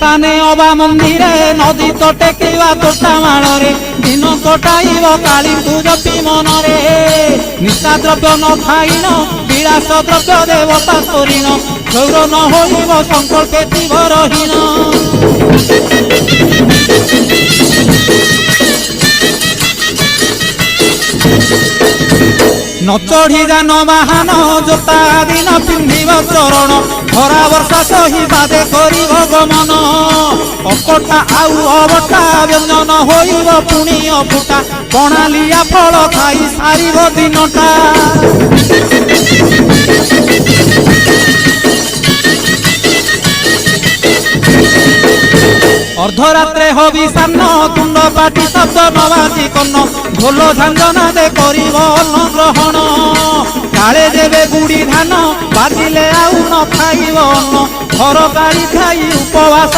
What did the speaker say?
ସ୍ଥାନେ ଅବା ମନ୍ଦିରେ ନଦୀ ତ ଟେକିବା ତୋଟା ମାଳରେ ଦିନ କଟାଇବ କାଳୀଙ୍କୁ ଜପି ମନରେ ନିଶା ଦ୍ରବ୍ୟ ନ ଖାଇନ ବିଳାସ ଦ୍ରବ୍ୟ ଦେବତା ସ୍ତରୀଣ ଗୌର ନ ହୋଇବ ସଂକଳ୍ପେ ଥିବରହୀନ न चढ़ी जान बाहन जोता दिन पिंधिब चरण खरा वर्षा सही बादे करिब गमन अकटा आउ अबटा व्यंजन होइब पुणी अफुटा कणालिया फल खाई सारिब दिनटा अर्धरात्रे हबि सान्न तुंड पाटी शब्द नवाजी कन्न ढोल झांझना दे करिब अन्न ग्रहण काले देवे गुड़ी धान बाजिले आउ न खाइब अन्न घर गाड़ी खाई उपवास